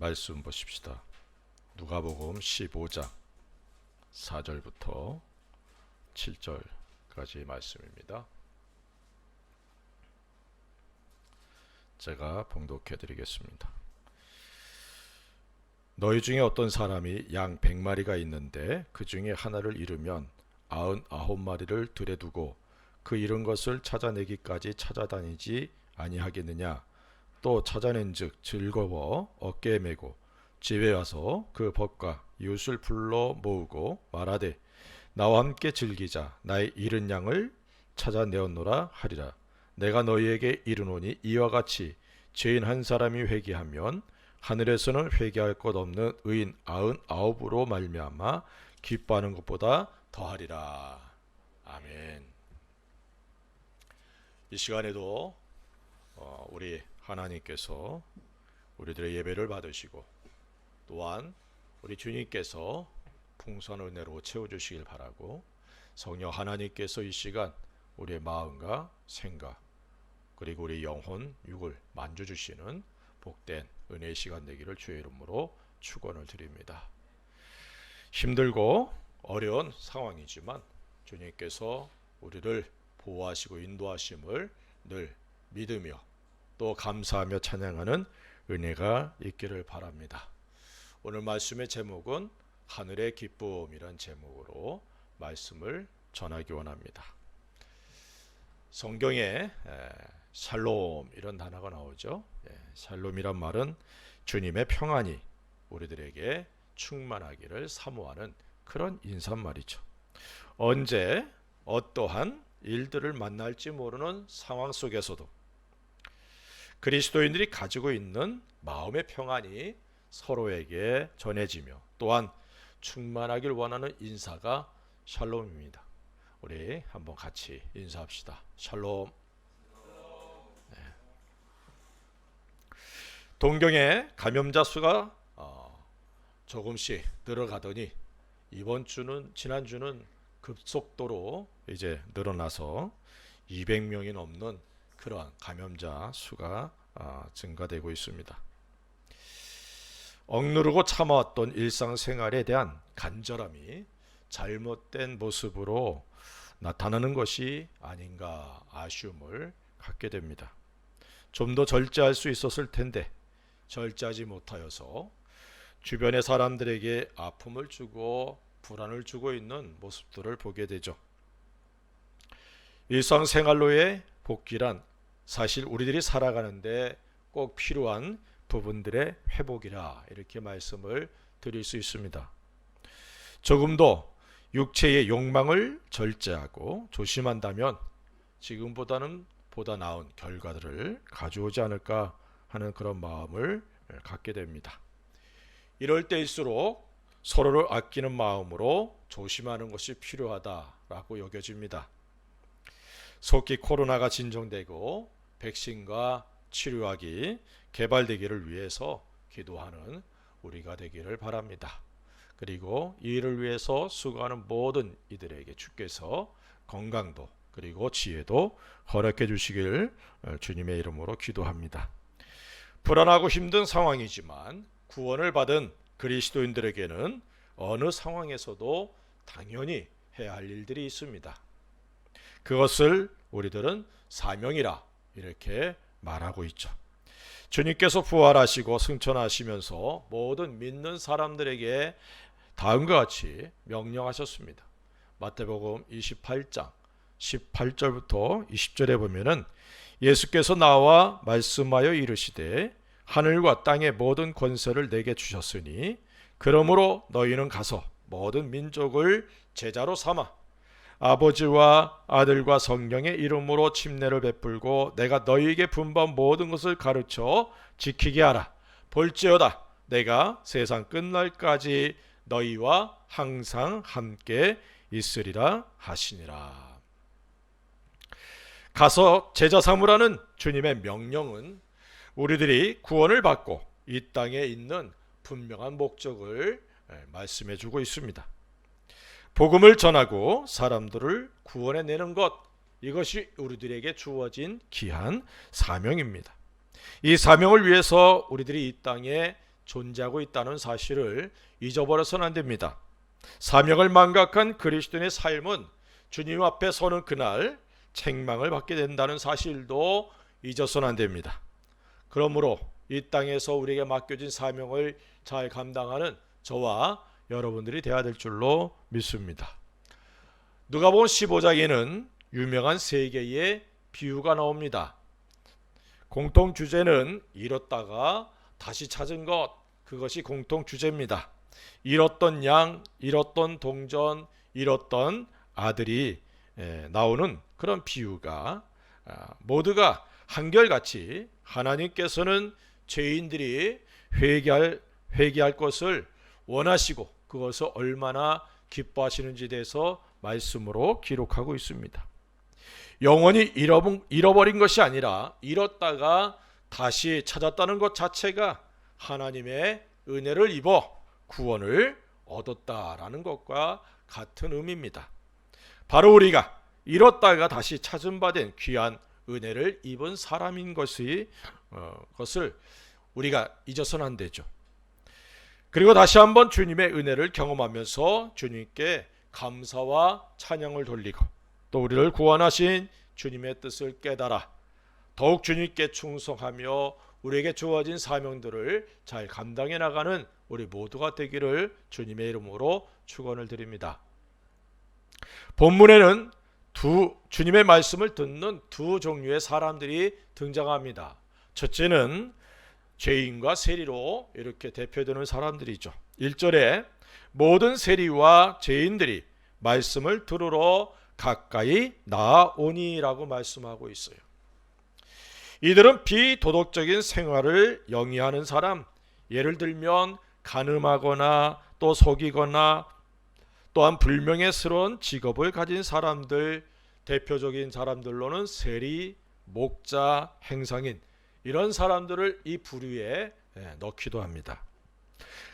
말씀 보십시다. 누가복음 15장 4절부터 7절까지 말씀입니다. 제가 봉독해 드리겠습니다. 너희 중에 어떤 사람이 양 100마리가 있는데 그 중에 하나를 잃으면 99마리를 들에 두고 그 잃은 것을 찾아내기까지 찾아다니지 아니하겠느냐. 또 찾아낸즉 즐거워 어깨에 메고 집에 와서 그 벗과 이웃을 불러 모으고 말하되 나와 함께 즐기자. 나의 잃은 양을 찾아내었노라 하리라. 내가 너희에게 이르노니 이와 같이 죄인 한 사람이 회개하면 하늘에서는 회개할 것 없는 의인 99으로 말미암아 기뻐하는 것보다 더하리라. 아멘. 이 시간에도 우리 하나님께서 우리들의 예배를 받으시고 또한 우리 주님께서 풍성한 은혜로 채워주시길 바라고, 성령 하나님께서 이 시간 우리의 마음과 생각 그리고 우리 영혼 육을 만져주시는 복된 은혜의 시간 되기를 주의 이름으로 축원을 드립니다. 힘들고 어려운 상황이지만 주님께서 우리를 보호하시고 인도하심을 늘 믿으며 또 감사하며 찬양하는 은혜가 있기를 바랍니다. 오늘 말씀의 제목은 하늘의 기쁨이란 제목으로 말씀을 전하기 원합니다. 성경에 샬롬 이런 단어가 나오죠. 샬롬이란 말은 주님의 평안이 우리들에게 충만하기를 사모하는 그런 인사말이죠. 언제 어떠한 일들을 만날지 모르는 상황 속에서도 그리스도인들이 가지고 있는 마음의 평안이 서로에게 전해지며 또한 충만하길 원하는 인사가 샬롬입니다. 우리 한번 같이 인사합시다. 샬롬. 네. 동경의 감염자 수가 조금씩 늘어가더니 이번 주는 지난주는 급속도로 이제 늘어나서 200명이 넘는 그러한 감염자 수가 증가되고 있습니다. 억누르고 참아왔던 일상생활에 대한 간절함이 잘못된 모습으로 나타나는 것이 아닌가 아쉬움을 갖게 됩니다. 좀 더 절제할 수 있었을 텐데 절제하지 못하여서 주변의 사람들에게 아픔을 주고 불안을 주고 있는 모습들을 보게 되죠. 일상생활로의 복귀란 사실 우리들이 살아가는데 꼭 필요한 부분들의 회복이라 이렇게 말씀을 드릴 수 있습니다. 조금 더 육체의 욕망을 절제하고 조심한다면 지금보다는 보다 나은 결과들을 가져오지 않을까 하는 그런 마음을 갖게 됩니다. 이럴 때일수록 서로를 아끼는 마음으로 조심하는 것이 필요하다라고 여겨집니다. 속히 코로나가 진정되고 백신과 치료약이 개발되기를 위해서 기도하는 우리가 되기를 바랍니다. 그리고 이 일을 위해서 수고하는 모든 이들에게 주께서 건강도 그리고 지혜도 허락해 주시길 주님의 이름으로 기도합니다. 불안하고 힘든 상황이지만 구원을 받은 그리스도인들에게는 어느 상황에서도 당연히 해야 할 일들이 있습니다. 그것을 우리들은 사명이라 이렇게 말하고 있죠. 주님께서 부활하시고 승천하시면서 모든 믿는 사람들에게 다음과 같이 명령하셨습니다. 마태복음 28장 18절부터 20절에 보면은 예수께서 나와 말씀하여 이르시되 하늘과 땅의 모든 권세를 내게 주셨으니 그러므로 너희는 가서 모든 민족을 제자로 삼아 아버지와 아들과 성령의 이름으로 침례를 베풀고 내가 너희에게 분부한 모든 것을 가르쳐 지키게 하라. 볼지어다 내가 세상 끝날까지 너희와 항상 함께 있으리라 하시니라. 가서 제자 삼으라는 주님의 명령은 우리들이 구원을 받고 이 땅에 있는 분명한 목적을 말씀해 주고 있습니다. 복음을 전하고 사람들을 구원해내는 것, 이것이 우리들에게 주어진 귀한 사명입니다. 이 사명을 위해서 우리들이 이 땅에 존재하고 있다는 사실을 잊어버려서는 안 됩니다. 사명을 망각한 그리스도인의 삶은 주님 앞에 서는 그날 책망을 받게 된다는 사실도 잊어서는 안 됩니다. 그러므로 이 땅에서 우리에게 맡겨진 사명을 잘 감당하는 저와 여러분들이 되어야 될 줄로 믿습니다. 누가복음 15장에는 유명한 세 개의 비유가 나옵니다. 공통 주제는 잃었다가 다시 찾은 것, 그것이 공통 주제입니다. 잃었던 양, 잃었던 동전, 잃었던 아들이 나오는 그런 비유가 모두가 한결같이 하나님께서는 죄인들이 회개할 것을 원하시고 그것을 얼마나 기뻐하시는지에 대해서 말씀으로 기록하고 있습니다. 영원히 잃어버린 것이 아니라 잃었다가 다시 찾았다는 것 자체가 하나님의 은혜를 입어 구원을 얻었다라는 것과 같은 의미입니다. 바로 우리가 잃었다가 다시 찾은 바 된 귀한 은혜를 입은 사람인 것을 우리가 잊어서는 안 되죠. 그리고 다시 한번 주님의 은혜를 경험하면서 주님께 감사와 찬양을 돌리고 또 우리를 구원하신 주님의 뜻을 깨달아 더욱 주님께 충성하며 우리에게 주어진 사명들을 잘 감당해 나가는 우리 모두가 되기를 주님의 이름으로 축원을 드립니다. 본문에는 주님의 말씀을 듣는 두 종류의 사람들이 등장합니다. 첫째는 죄인과 세리로 이렇게 대표되는 사람들이죠. 1절에 모든 세리와 죄인들이 말씀을 들으러 가까이 나아오니라고 말씀하고 있어요. 이들은 비도덕적인 생활을 영위하는 사람, 예를 들면 간음하거나 또 속이거나 또한 불명예스러운 직업을 가진 사람들, 대표적인 사람들로는 세리, 목자, 행상인, 이런 사람들을 이 부류에 넣기도 합니다.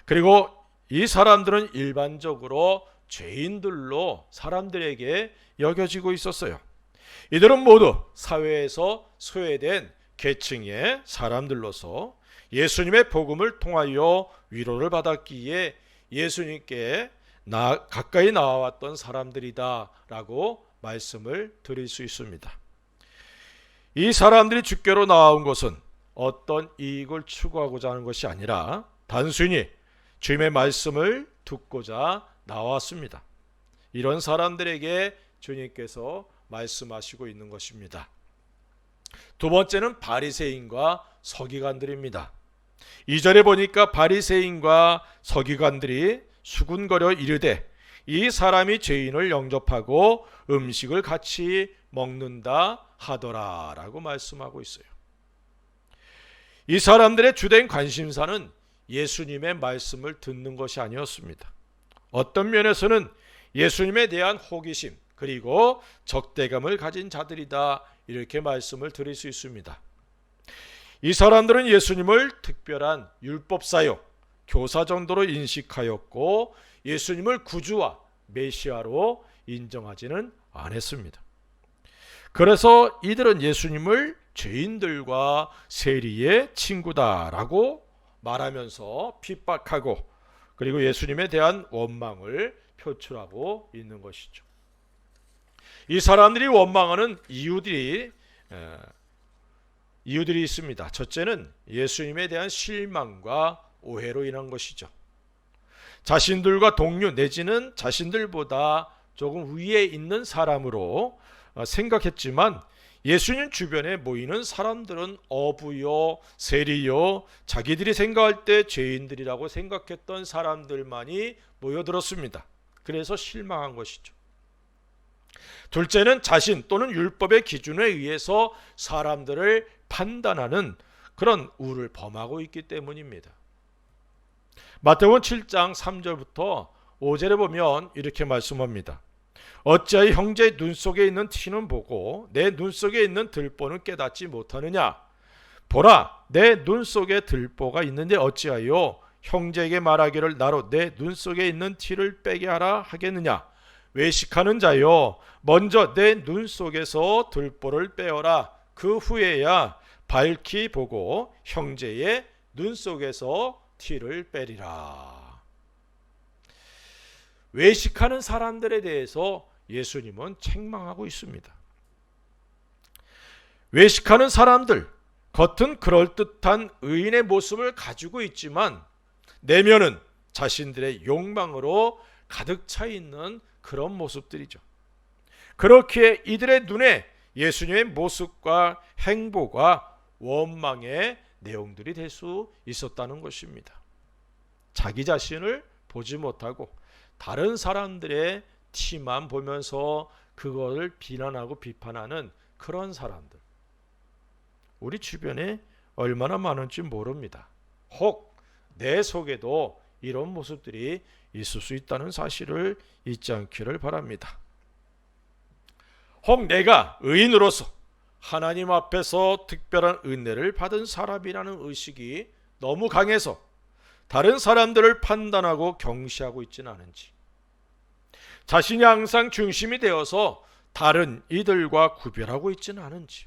그리고 이 사람들은 일반적으로 죄인들로 사람들에게 여겨지고 있었어요. 이들은 모두 사회에서 소외된 계층의 사람들로서 예수님의 복음을 통하여 위로를 받았기에 예수님께 가까이 나와왔던 사람들이다 라고 말씀을 드릴 수 있습니다. 이 사람들이 주께로 나온 것은 어떤 이익을 추구하고자 하는 것이 아니라 단순히 주님의 말씀을 듣고자 나왔습니다. 이런 사람들에게 주님께서 말씀하시고 있는 것입니다. 두 번째는 바리새인과 서기관들입니다. 2절에 보니까 바리새인과 서기관들이 수군거려 이르되 이 사람이 죄인을 영접하고 음식을 같이 먹는다 하더라 라고 말씀하고 있어요. 이 사람들의 주된 관심사는 예수님의 말씀을 듣는 것이 아니었습니다. 어떤 면에서는 예수님에 대한 호기심 그리고 적대감을 가진 자들이다 이렇게 말씀을 드릴 수 있습니다. 이 사람들은 예수님을 특별한 율법사요, 교사 정도로 인식하였고 예수님을 구주와 메시아로 인정하지는 않았습니다. 그래서 이들은 예수님을 죄인들과 세리의 친구다라고 말하면서 핍박하고 그리고 예수님에 대한 원망을 표출하고 있는 것이죠. 이 사람들이 원망하는 이유들이 있습니다. 첫째는 예수님에 대한 실망과 오해로 인한 것이죠. 자신들과 동료 내지는 자신들보다 조금 위에 있는 사람으로 생각했지만 예수님 주변에 모이는 사람들은 어부요, 세리요, 자기들이 생각할 때 죄인들이라고 생각했던 사람들만이 모여들었습니다. 그래서 실망한 것이죠. 둘째는 자신 또는 율법의 기준에 의해서 사람들을 판단하는 그런 우를 범하고 있기 때문입니다. 마태복음 7장 3절부터 5절에 보면 이렇게 말씀합니다. 어찌하여 형제의 눈 속에 있는 티는 보고 내 눈 속에 있는 들보는 깨닫지 못하느냐? 보라, 내 눈 속에 들보가 있는데 어찌하여 형제에게 말하기를 나로 내 눈 속에 있는 티를 빼게 하라 하겠느냐? 외식하는 자여, 먼저 내 눈 속에서 들보를 빼어라. 그 후에야 밝히 보고 형제의 눈 속에서 티를 빼리라. 외식하는 사람들에 대해서 예수님은 책망하고 있습니다. 외식하는 사람들, 겉은 그럴듯한 의인의 모습을 가지고 있지만 내면은 자신들의 욕망으로 가득 차 있는 그런 모습들이죠. 그렇기에 이들의 눈에 예수님의 모습과 행보가 원망의 내용들이 될 수 있었다는 것입니다. 자기 자신을 보지 못하고 다른 사람들의 티만 보면서 그것을 비난하고 비판하는 그런 사람들, 우리 주변에 얼마나 많은지 모릅니다. 혹 내 속에도 이런 모습들이 있을 수 있다는 사실을 잊지 않기를 바랍니다. 혹 내가 의인으로서 하나님 앞에서 특별한 은혜를 받은 사람이라는 의식이 너무 강해서 다른 사람들을 판단하고 경시하고 있지는 않은지, 자신이 항상 중심이 되어서 다른 이들과 구별하고 있지는 않은지,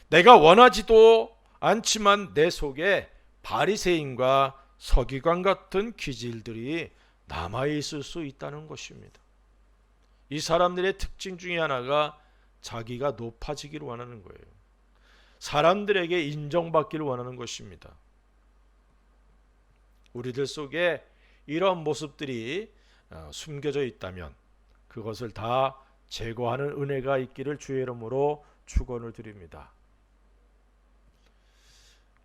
내가 원하지도 않지만 내 속에 바리새인과 서기관 같은 기질들이 남아있을 수 있다는 것입니다. 이 사람들의 특징 중에 하나가 자기가 높아지기를 원하는 거예요. 사람들에게 인정받기를 원하는 것입니다. 우리들 속에 이런 모습들이 숨겨져 있다면 그것을 다 제거하는 은혜가 있기를 주의 이름으로 축원을 드립니다.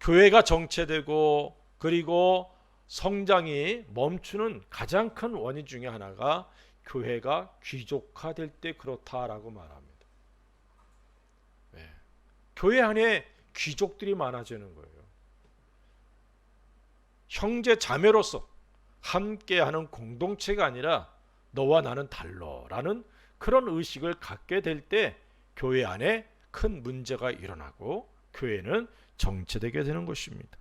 교회가 정체되고 그리고 성장이 멈추는 가장 큰 원인 중에 하나가 교회가 귀족화될 때 그렇다라고 말합니다. 교회 안에 귀족들이 많아지는 거예요. 형제 자매로서 함께하는 공동체가 아니라 너와 나는 달라라는 그런 의식을 갖게 될 때 교회 안에 큰 문제가 일어나고 교회는 정체되게 되는 것입니다.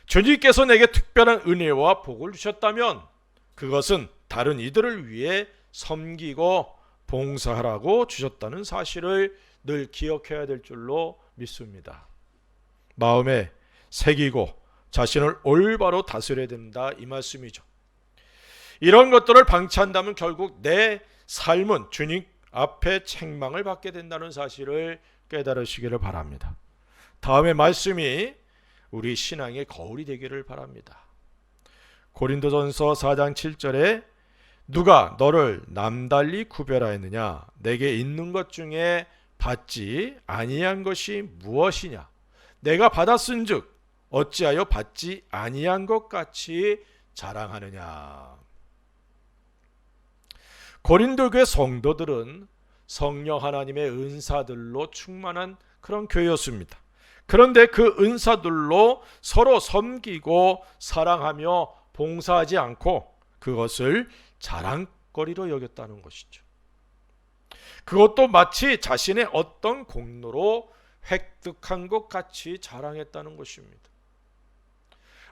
주님께서 내게 특별한 은혜와 복을 주셨다면 그것은 다른 이들을 위해 섬기고 봉사하라고 주셨다는 사실을 늘 기억해야 될 줄로 믿습니다. 마음에 새기고 자신을 올바로 다스려야 된다, 이 말씀이죠. 이런 것들을 방치한다면 결국 내 삶은 주님 앞에 책망을 받게 된다는 사실을 깨달으시기를 바랍니다. 다음의 말씀이 우리 신앙의 거울이 되기를 바랍니다. 고린도전서 4장 7절에 누가 너를 남달리 구별하였느냐? 내게 있는 것 중에 받지 아니한 것이 무엇이냐? 내가 받았은즉 어찌하여 받지 아니한 것 같이 자랑하느냐? 고린도 교회 성도들은 성령 하나님의 은사들로 충만한 그런 교회였습니다. 그런데 그 은사들로 서로 섬기고 사랑하며 봉사하지 않고 그것을 자랑거리로 여겼다는 것이죠. 그것도 마치 자신의 어떤 공로로 획득한 것 같이 자랑했다는 것입니다.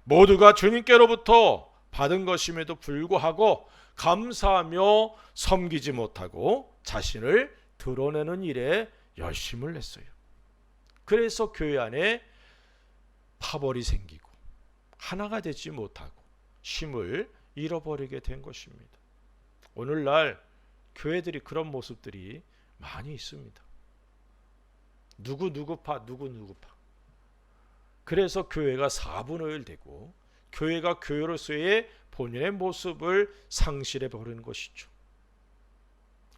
모두가 주님께로부터 받은 것임에도 불구하고 감사하며 섬기지 못하고 자신을 드러내는 일에 열심을 냈어요. 그래서 교회 안에 파벌이 생기고 하나가 되지 못하고 힘을 잃어버리게 된 것입니다. 오늘날 교회들이 그런 모습들이 많이 있습니다. 누구누구파. 그래서 교회가 사분오일되고 교회가 교회로서의 본인의 모습을 상실해 버리는 것이죠.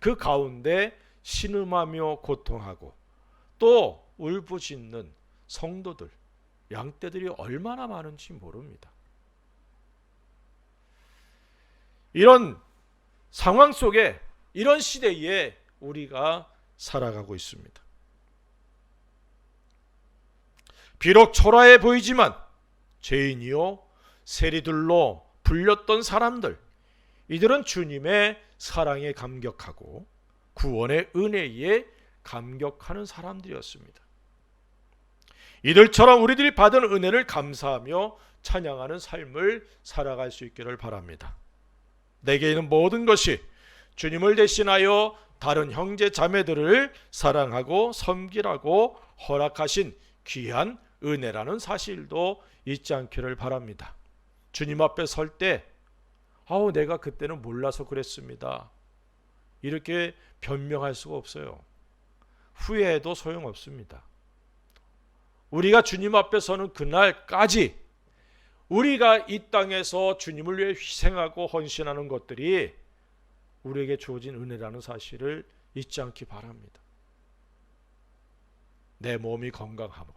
그 가운데 신음하며 고통하고 또 울부짖는 성도들, 양떼들이 얼마나 많은지 모릅니다. 이런 상황 속에, 이런 시대에 우리가 살아가고 있습니다. 비록 초라해 보이지만 죄인이요 세리들로 불렸던 사람들, 이들은 주님의 사랑에 감격하고 구원의 은혜에 감격하는 사람들이었습니다. 이들처럼 우리들이 받은 은혜를 감사하며 찬양하는 삶을 살아갈 수 있기를 바랍니다. 내게 있는 모든 것이 주님을 대신하여 다른 형제 자매들을 사랑하고 섬기라고 허락하신 귀한 은혜라는 사실도 잊지 않기를 바랍니다. 주님 앞에 설 때 내가 그때는 몰라서 그랬습니다, 이렇게 변명할 수가 없어요. 후회해도 소용없습니다. 우리가 주님 앞에 서는 그날까지 우리가 이 땅에서 주님을 위해 희생하고 헌신하는 것들이 우리에게 주어진 은혜라는 사실을 잊지 않기 바랍니다. 내 몸이 건강하고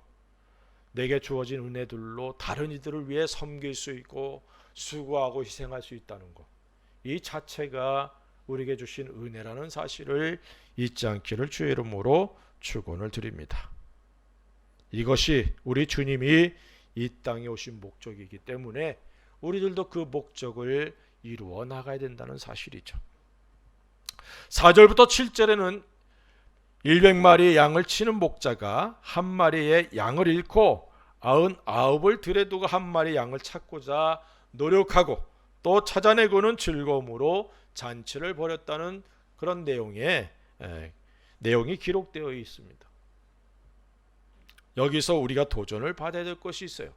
내게 주어진 은혜들로 다른 이들을 위해 섬길 수 있고 수고하고 희생할 수 있다는 것, 이 자체가 우리에게 주신 은혜라는 사실을 잊지 않기를 주의 이름으로 축원을 드립니다. 이것이 우리 주님이 이 땅에 오신 목적이기 때문에 우리들도 그 목적을 이루어 나가야 된다는 사실이죠. 4절부터 7절에는 100마리의 양을 치는 목자가 한 마리의 양을 잃고 99을 들에 두고 한 마리의 양을 찾고자 노력하고 또 찾아내고는 즐거움으로 잔치를 벌였다는 그런 내용이 기록되어 있습니다. 여기서 우리가 도전을 받아야 될 것이 있어요.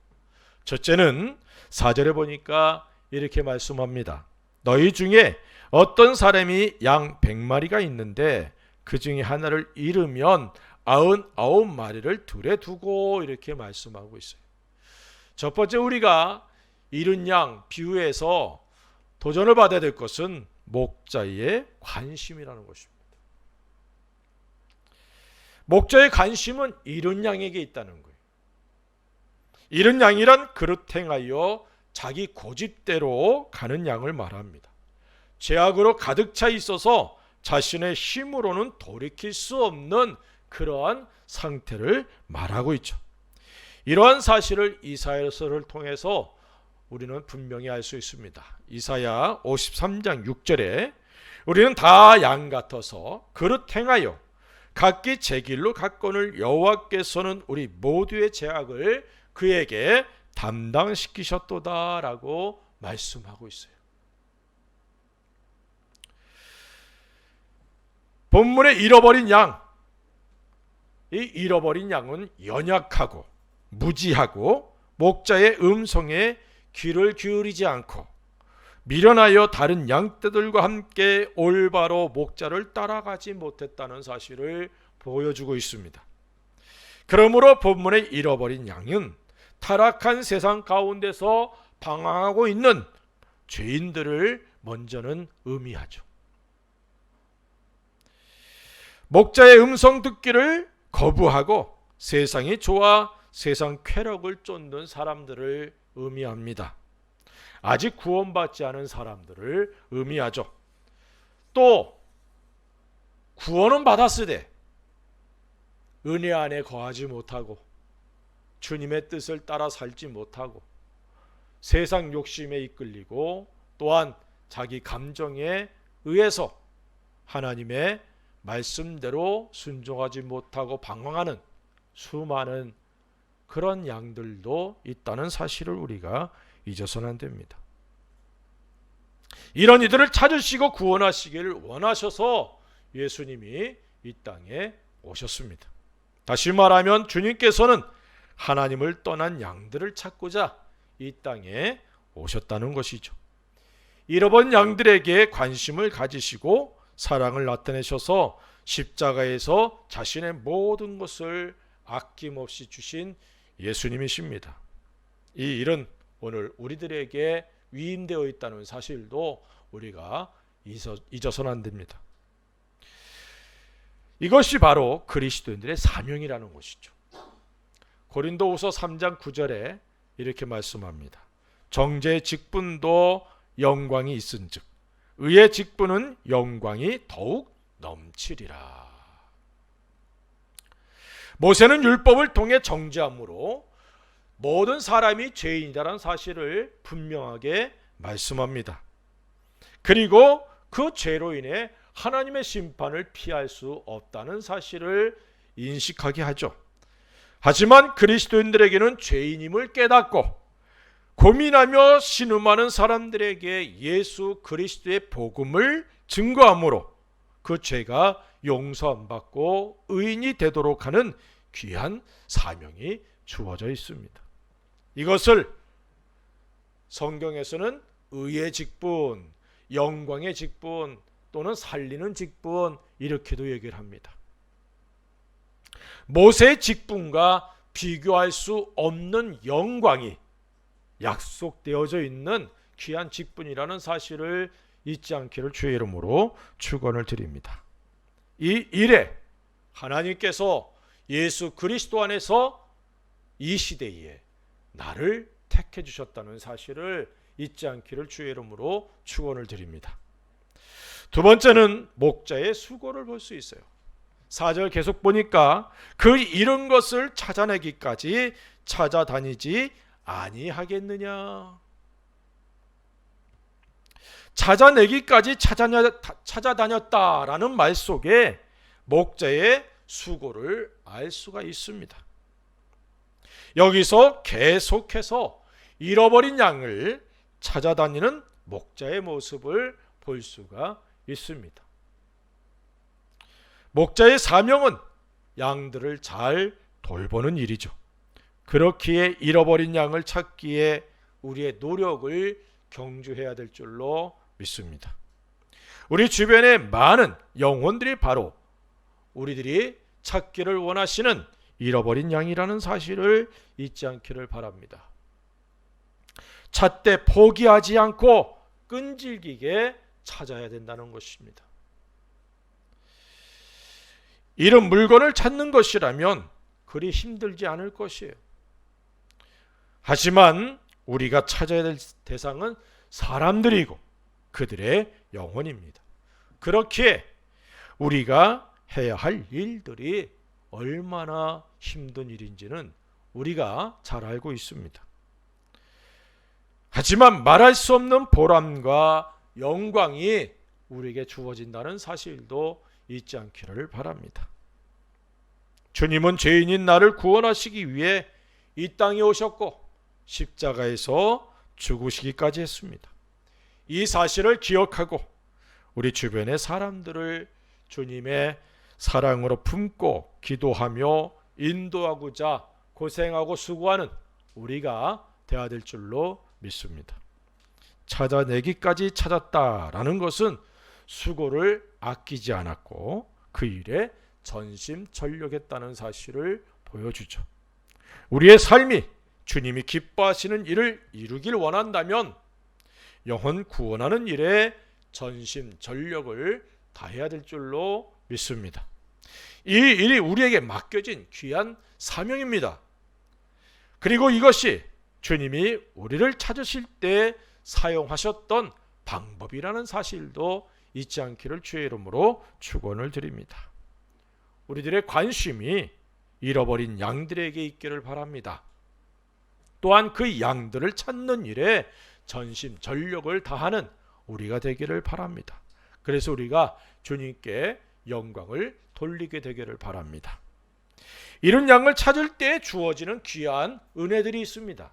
첫째는 4절에 보니까 이렇게 말씀합니다. 너희 중에 어떤 사람이 양 100마리가 있는데 그 중에 하나를 잃으면 99마리를 들에 두고, 이렇게 말씀하고 있어요. 첫 번째, 우리가 잃은 양 비유에서 도전을 받아야 될 것은 목자의 관심이라는 것입니다. 목자의 관심은 잃은 양에게 있다는 거예요. 잃은 양이란 그릇 행하여 자기 고집대로 가는 양을 말합니다. 죄악으로 가득 차 있어서 자신의 힘으로는 돌이킬 수 없는 그러한 상태를 말하고 있죠. 이러한 사실을 이사야서를 통해서 우리는 분명히 알 수 있습니다. 이사야 53장 6절에 우리는 다 양 같아서 그릇 행하여 각기 제 길로 갔거늘 여호와께서는 우리 모두의 죄악을 그에게 담당시키셨도다 라고 말씀하고 있어요. 본문에 잃어버린 양, 이 잃어버린 양은 연약하고 무지하고 목자의 음성에 귀를 기울이지 않고 미련하여 다른 양떼들과 함께 올바로 목자를 따라가지 못했다는 사실을 보여주고 있습니다. 그러므로 본문의 잃어버린 양은 타락한 세상 가운데서 방황하고 있는 죄인들을 먼저는 의미하죠. 목자의 음성 듣기를 거부하고 세상이 좋아 세상 쾌락을 쫓는 사람들을 의미합니다. 아직 구원받지 않은 사람들을 의미하죠. 또 구원은 받았으되 은혜 안에 거하지 못하고 주님의 뜻을 따라 살지 못하고 세상 욕심에 이끌리고 또한 자기 감정에 의해서 하나님의 말씀대로 순종하지 못하고 방황하는 수많은 그런 양들도 있다는 사실을 우리가 잊어서는 안 됩니다. 이런 이들을 찾으시고 구원하시기를 원하셔서 예수님이 이 땅에 오셨습니다. 다시 말하면 주님께서는 하나님을 떠난 양들을 찾고자 이 땅에 오셨다는 것이죠. 잃어버린 양들에게 관심을 가지시고 사랑을 나타내셔서 십자가에서 자신의 모든 것을 아낌없이 주신 예수님이십니다. 이 일은 오늘 우리들에게 위임되어 있다는 사실도 우리가 잊어서는 안 됩니다. 이것이 바로 그리스도인들의 사명이라는 것이죠. 고린도후서 3장 9절에 이렇게 말씀합니다. 정죄의 직분도 영광이 있은즉 의의 직분은 영광이 더욱 넘치리라. 모세는 율법을 통해 정죄함으로 모든 사람이 죄인이라는 사실을 분명하게 말씀합니다. 그리고 그 죄로 인해 하나님의 심판을 피할 수 없다는 사실을 인식하게 하죠. 하지만 그리스도인들에게는 죄인임을 깨닫고 고민하며 신음하는 사람들에게 예수 그리스도의 복음을 증거함으로 그 죄가 용서 안 받고 의인이 되도록 하는 귀한 사명이 주어져 있습니다. 이것을 성경에서는 의의 직분, 영광의 직분 또는 살리는 직분 이렇게도 얘기를 합니다. 모세의 직분과 비교할 수 없는 영광이 약속되어져 있는 귀한 직분이라는 사실을 잊지 않기를 주의 이름으로 축원을 드립니다. 이 일에 하나님께서 예수 그리스도 안에서 이 시대에 나를 택해 주셨다는 사실을 잊지 않기를 주의 이름으로 축원을 드립니다. 두 번째는 목자의 수고를 볼 수 있어요. 4절 계속 보니까 그 잃은 것을 찾아내기까지 찾아다니지 아니하겠느냐. 찾아내기까지 찾아다녔다라는 말 속에 목자의 수고를 알 수가 있습니다. 여기서 계속해서 잃어버린 양을 찾아다니는 목자의 모습을 볼 수가 있습니다. 목자의 사명은 양들을 잘 돌보는 일이죠. 그렇기에 잃어버린 양을 찾기에 우리의 노력을 경주해야 될 줄로 믿습니다. 우리 주변에 많은 영혼들이 바로 우리들이 찾기를 원하시는 잃어버린 양이라는 사실을 잊지 않기를 바랍니다. 찾되 포기하지 않고 끈질기게 찾아야 된다는 것입니다. 잃은 물건을 찾는 것이라면 그리 힘들지 않을 것이에요. 하지만 우리가 찾아야 될 대상은 사람들이고 그들의 영혼입니다. 그렇기에 우리가 해야 할 일들이 얼마나 힘든 일인지는 우리가 잘 알고 있습니다. 하지만 말할 수 없는 보람과 영광이 우리에게 주어진다는 사실도 잊지 않기를 바랍니다. 주님은 죄인인 나를 구원하시기 위해 이 땅에 오셨고 십자가에서 죽으시기까지 했습니다. 이 사실을 기억하고 우리 주변의 사람들을 주님의 사랑으로 품고 기도하며 인도하고자 고생하고 수고하는 우리가 되어야 될 줄로 믿습니다. 찾아내기까지 찾았다라는 것은 수고를 아끼지 않았고 그 일에 전심전력했다는 사실을 보여주죠. 우리의 삶이 주님이 기뻐하시는 일을 이루길 원한다면 영혼 구원하는 일에 전심전력을 다해야 될 줄로 믿습니다. 이 일이 우리에게 맡겨진 귀한 사명입니다. 그리고 이것이 주님이 우리를 찾으실 때 사용하셨던 방법이라는 사실도 잊지 않기를 주의 이름으로 축원을 드립니다. 우리들의 관심이 잃어버린 양들에게 있기를 바랍니다. 또한 그 양들을 찾는 일에 전심전력을 다하는 우리가 되기를 바랍니다. 그래서 우리가 주님께 영광을 돌리게 되기를 바랍니다. 이런 양을 찾을 때 주어지는 귀한 은혜들이 있습니다.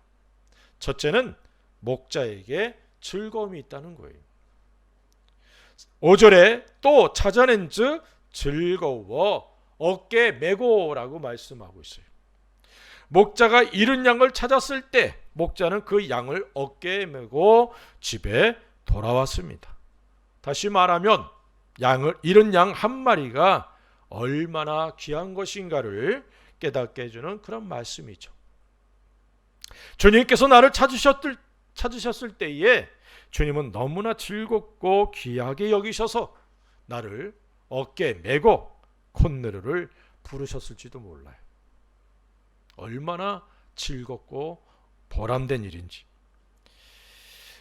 첫째는 목자에게 즐거움이 있다는 거예요. 5절에 또 찾아낸 즉 즐거워 어깨에 메고라고 말씀하고 있어요. 목자가 잃은 양을 찾았을 때 목자는 그 양을 어깨에 메고 집에 돌아왔습니다. 다시 말하면 잃은 양 한 마리가 얼마나 귀한 것인가를 깨닫게 해주는 그런 말씀이죠. 주님께서 나를 찾으셨을 때에 주님은 너무나 즐겁고 귀하게 여기셔서 나를 어깨에 메고 콧노래를 부르셨을지도 몰라요. 얼마나 즐겁고 보람된 일인지.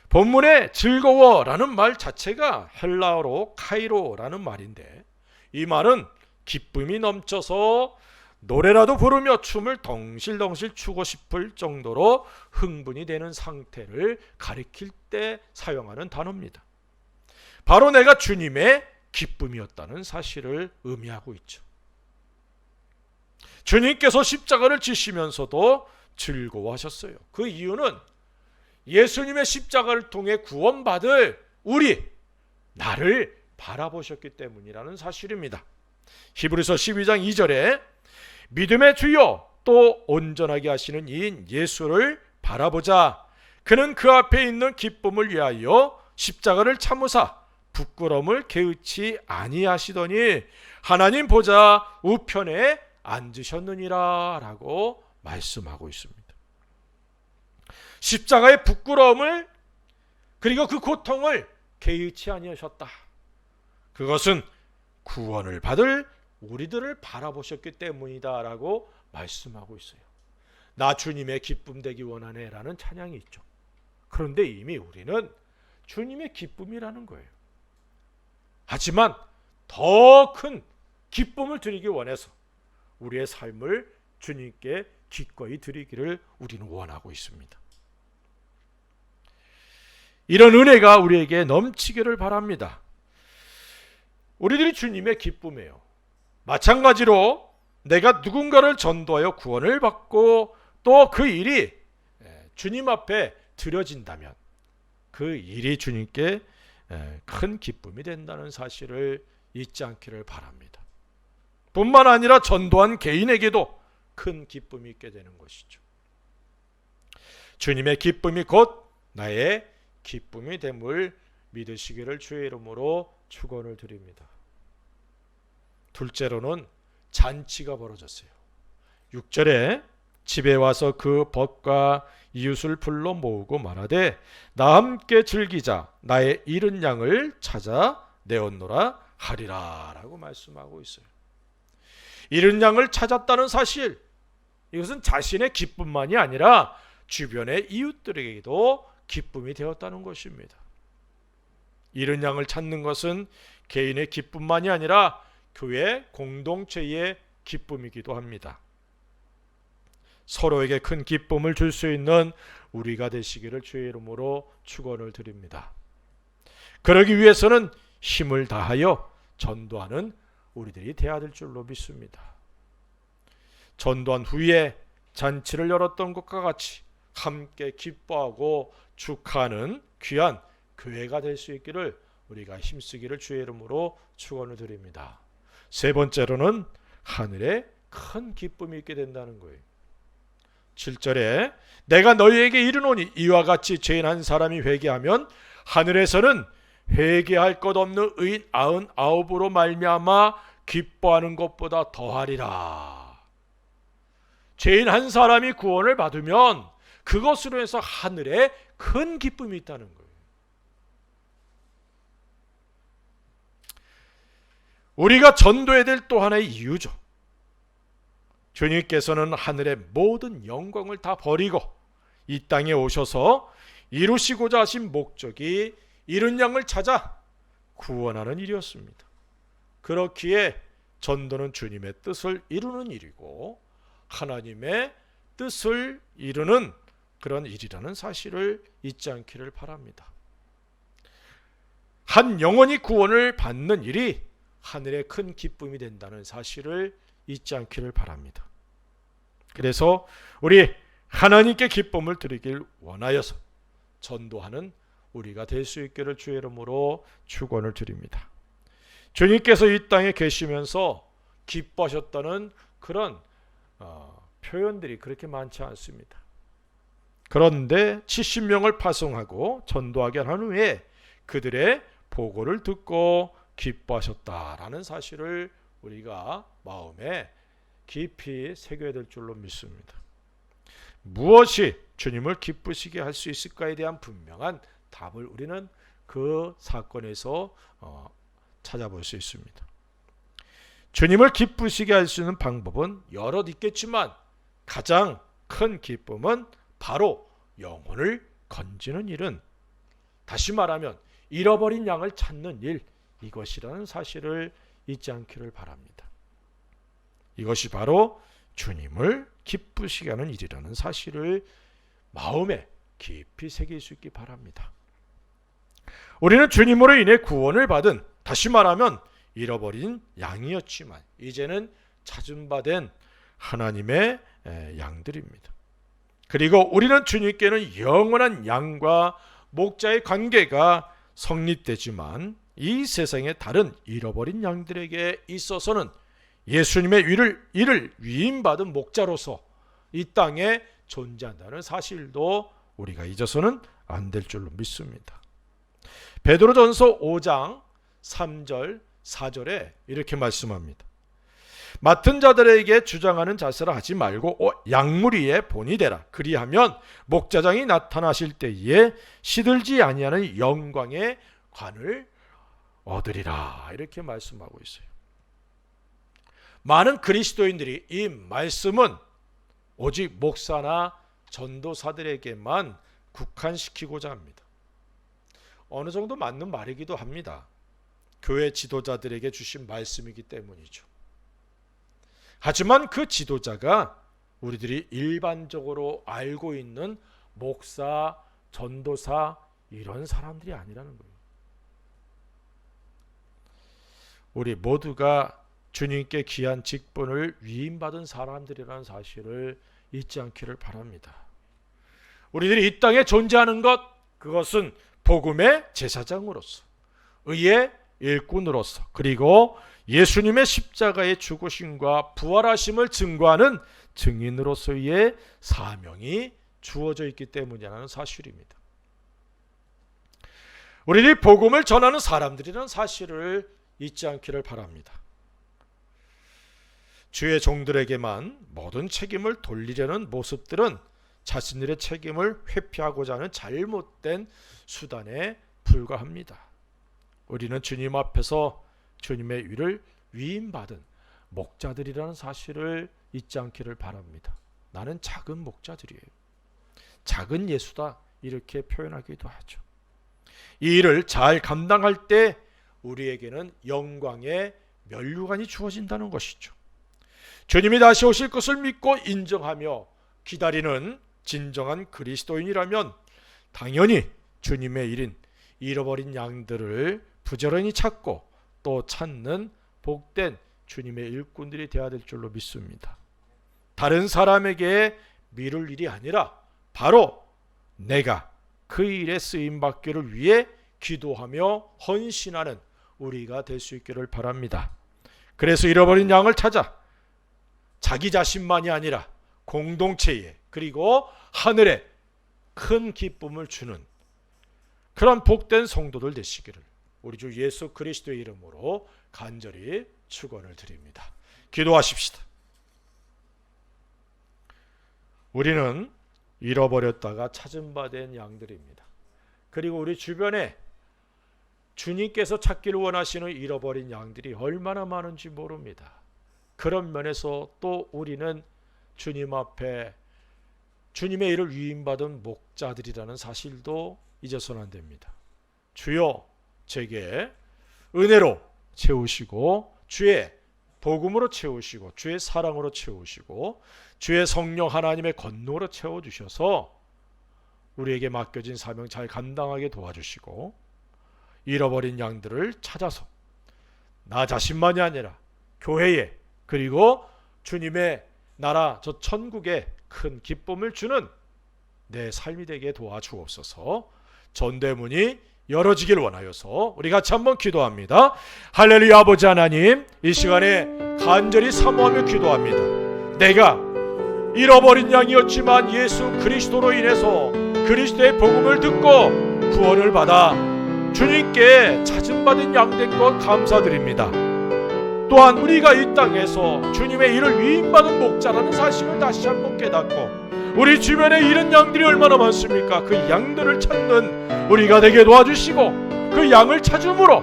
본문에 즐거워라는 말 자체가 헬라어로 카이로라는 말인데 이 말은 기쁨이 넘쳐서 노래라도 부르며 춤을 덩실덩실 추고 싶을 정도로 흥분이 되는 상태를 가리킬 때 사용하는 단어입니다. 바로 내가 주님의 기쁨이었다는 사실을 의미하고 있죠. 주님께서 십자가를 지시면서도 즐거워하셨어요. 그 이유는 예수님의 십자가를 통해 구원받을 나를 바라보셨기 때문이라는 사실입니다. 히브리서 12장 2절에 믿음의 주요 또 온전하게 하시는 이인 예수를 바라보자. 그는 그 앞에 있는 기쁨을 위하여 십자가를 참으사 부끄러움을 개의치 아니하시더니 하나님 보좌 우편에 앉으셨느니라 라고 말씀하고 있습니다. 십자가의 부끄러움을 그리고 그 고통을 개의치 아니하셨다. 그것은 구원을 받을 우리들을 바라보셨기 때문이다 라고 말씀하고 있어요. 나 주님의 기쁨 되기 원하네 라는 찬양이 있죠. 그런데 이미 우리는 주님의 기쁨이라는 거예요. 하지만 더 큰 기쁨을 드리기 원해서 우리의 삶을 주님께 기꺼이 드리기를 우리는 원하고 있습니다. 이런 은혜가 우리에게 넘치기를 바랍니다. 우리들이 주님의 기쁨이에요. 마찬가지로 내가 누군가를 전도하여 구원을 받고 또 그 일이 주님 앞에 드려진다면 그 일이 주님께 큰 기쁨이 된다는 사실을 잊지 않기를 바랍니다. 뿐만 아니라 전도한 개인에게도 큰 기쁨이 있게 되는 것이죠. 주님의 기쁨이 곧 나의 기쁨이 됨을 믿으시기를 주의 이름으로 축원을 드립니다. 둘째로는 잔치가 벌어졌어요. 6절에 집에 와서 그 벗과 이웃을 불러 모으고 말하되 나 함께 즐기자 나의 잃은 양을 찾아 내었노라 하리라 라고 말씀하고 있어요. 잃은 양을 찾았다는 사실, 이것은 자신의 기쁨만이 아니라 주변의 이웃들에게도 기쁨이 되었다는 것입니다. 잃은 양을 찾는 것은 개인의 기쁨만이 아니라 교회 공동체의 기쁨이기도 합니다. 서로에게 큰 기쁨을 줄 수 있는 우리가 되시기를 주의 이름으로 축원을 드립니다. 그러기 위해서는 힘을 다하여 전도하는 우리들이 되어야 될 줄로 믿습니다. 전도한 후에 잔치를 열었던 것과 같이 함께 기뻐하고 축하하는 귀한 교회가 될 수 있기를 우리가 힘쓰기를 주의 이름으로 축원을 드립니다. 세 번째로는 하늘에 큰 기쁨이 있게 된다는 거예요. 7절에 내가 너희에게 이르노니 이와 같이 죄인 한 사람이 회개하면 하늘에서는 회개할 것 없는 의인 99으로 말미암아 기뻐하는 것보다 더하리라. 죄인 한 사람이 구원을 받으면 그것으로 해서 하늘에 큰 기쁨이 있다는 거예요. 우리가 전도해야 될 또 하나의 이유죠. 주님께서는 하늘의 모든 영광을 다 버리고 이 땅에 오셔서 이루시고자 하신 목적이 잃은 양을 찾아 구원하는 일이었습니다. 그렇기에 전도는 주님의 뜻을 이루는 일이고 하나님의 뜻을 이루는 그런 일이라는 사실을 잊지 않기를 바랍니다. 한 영혼이 구원을 받는 일이 하늘의 큰 기쁨이 된다는 사실을 잊지 않기를 바랍니다. 그래서 우리 하나님께 기쁨을 드리길 원하여서 전도하는 우리가 될 수 있기를 주의 이름으로 축원을 드립니다. 주님께서 이 땅에 계시면서 기뻐하셨다는 그런 표현들이 그렇게 많지 않습니다. 그런데 70명을 파송하고 전도하게 한 후에 그들의 보고를 듣고 기뻐하셨다라는 사실을 우리가 마음에 깊이 새겨야 될 줄로 믿습니다. 무엇이 주님을 기쁘시게 할 수 있을까에 대한 분명한 답을 우리는 그 사건에서 찾아볼 수 있습니다. 주님을 기쁘시게 할 수 있는 방법은 여럿 있겠지만 가장 큰 기쁨은 바로 영혼을 건지는 일은, 다시 말하면 잃어버린 양을 찾는 일, 이것이라는 사실을 잊지 않기를 바랍니다. 이것이 바로 주님을 기쁘시게 하는 일이라는 사실을 마음에 깊이 새길 수 있기 바랍니다. 우리는 주님으로 인해 구원을 받은, 다시 말하면 잃어버린 양이었지만 이제는 찾은 바 된 하나님의 양들입니다. 그리고 우리는 주님께는 영원한 양과 목자의 관계가 성립되지만 이 세상의 다른 잃어버린 양들에게 있어서는 예수님의 이를 위임받은 목자로서 이 땅에 존재한다는 사실도 우리가 잊어서는 안 될 줄로 믿습니다. 베드로전서 5장 3절 4절에 이렇게 말씀합니다. 맡은 자들에게 주장하는 자세를 하지 말고 양무리의 본이 되라. 그리하면 목자장이 나타나실 때에 시들지 아니하는 영광의 관을 얻으리라. 이렇게 말씀하고 있어요. 많은 그리스도인들이 이 말씀은 오직 목사나 전도사들에게만 국한시키고자 합니다. 어느 정도 맞는 말이기도 합니다. 교회 지도자들에게 주신 말씀이기 때문이죠. 하지만 그 지도자가 우리들이 일반적으로 알고 있는 목사, 전도사 이런 사람들이 아니라는 거예요. 우리 모두가 주님께 귀한 직분을 위임받은 사람들이라는 사실을 잊지 않기를 바랍니다. 우리들이 이 땅에 존재하는 것, 그것은 복음의 제사장으로서, 의의 일꾼으로서, 그리고 예수님의 십자가의 죽으심과 부활하심을 증거하는 증인으로서의 사명이 주어져 있기 때문이라는 사실입니다. 우리들이 복음을 전하는 사람들이라는 사실을 잊지 않기를 바랍니다. 주의 종들에게만 모든 책임을 돌리려는 모습들은 자신들의 책임을 회피하고자 하는 잘못된 수단에 불과합니다. 우리는 주님 앞에서 주님의 위를 위임받은 목자들이라는 사실을 잊지 않기를 바랍니다. 나는 작은 목자들이에요. 작은 예수다, 이렇게 표현하기도 하죠. 이 일을 잘 감당할 때 우리에게는 영광의 면류관이 주어진다는 것이죠. 주님이 다시 오실 것을 믿고 인정하며 기다리는 진정한 그리스도인이라면 당연히 주님의 일인 잃어버린 양들을 부지런히 찾고 또 찾는 복된 주님의 일꾼들이 되어야 될 줄로 믿습니다. 다른 사람에게 미룰 일이 아니라 바로 내가 그 일에 쓰임받기를 위해 기도하며 헌신하는 우리가 될 수 있기를 바랍니다. 그래서 잃어버린 양을 찾아 자기 자신만이 아니라 공동체에 그리고 하늘에 큰 기쁨을 주는 그런 복된 성도들 되시기를 우리 주 예수 그리스도의 이름으로 간절히 축원을 드립니다. 기도하십시다. 우리는 잃어버렸다가 찾은 바 된 양들입니다. 그리고 우리 주변에 주님께서 찾기를 원하시는 잃어버린 양들이 얼마나 많은지 모릅니다. 그런 면에서 또 우리는 주님 앞에 주님의 일을 위임받은 목자들이라는 사실도 잊어서는 안 됩니다. 주여 제게 은혜로 채우시고 주의 복음으로 채우시고 주의 사랑으로 채우시고 주의 성령 하나님의 권능으로 채워주셔서 우리에게 맡겨진 사명 잘 감당하게 도와주시고 잃어버린 양들을 찾아서 나 자신만이 아니라 교회에 그리고 주님의 나라 저 천국에 큰 기쁨을 주는 내 삶이 되게 도와주옵소서. 전대문이 열어지길 원하여서 우리 같이 한번 기도합니다. 할렐루야. 아버지 하나님, 이 시간에 간절히 사모하며 기도합니다. 내가 잃어버린 양이었지만 예수 그리스도로 인해서 그리스도의 복음을 듣고 구원을 받아 주님께 찾음받은 양된 것 감사드립니다. 또한 우리가 이 땅에서 주님의 일을 위임받은 목자라는 사실을 다시 한번 깨닫고 우리 주변에 이런 양들이 얼마나 많습니까? 그 양들을 찾는 우리가 되게 도와주시고 그 양을 찾음으로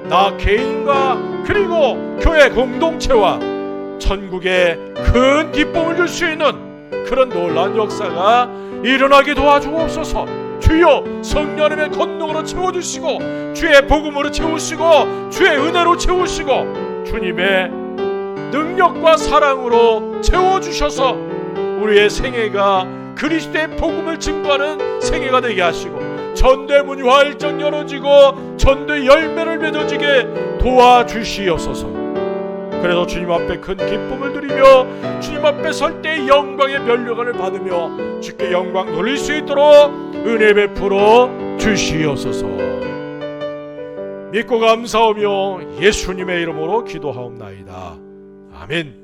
나 개인과 그리고 교회 공동체와 천국에 큰 기쁨을 줄 수 있는 그런 놀라운 역사가 일어나게 도와주옵소서. 주여 성령님의 권능으로 채워주시고 주의 복음으로 채우시고 주의 은혜로 채우시고 주님의 능력과 사랑으로 채워주셔서 우리의 생애가 그리스도의 복음을 증거하는 생애가 되게 하시고 전대문이 활짝 열어지고 전도의 열매를 맺어지게 도와주시옵소서. 그래서 주님 앞에 큰 기쁨을 드리며 주님 앞에 설 때 영광의 면류관을 받으며 주께 영광 돌릴 수 있도록 은혜 베풀어 주시옵소서. 믿고 감사하며 예수님의 이름으로 기도하옵나이다. 아멘.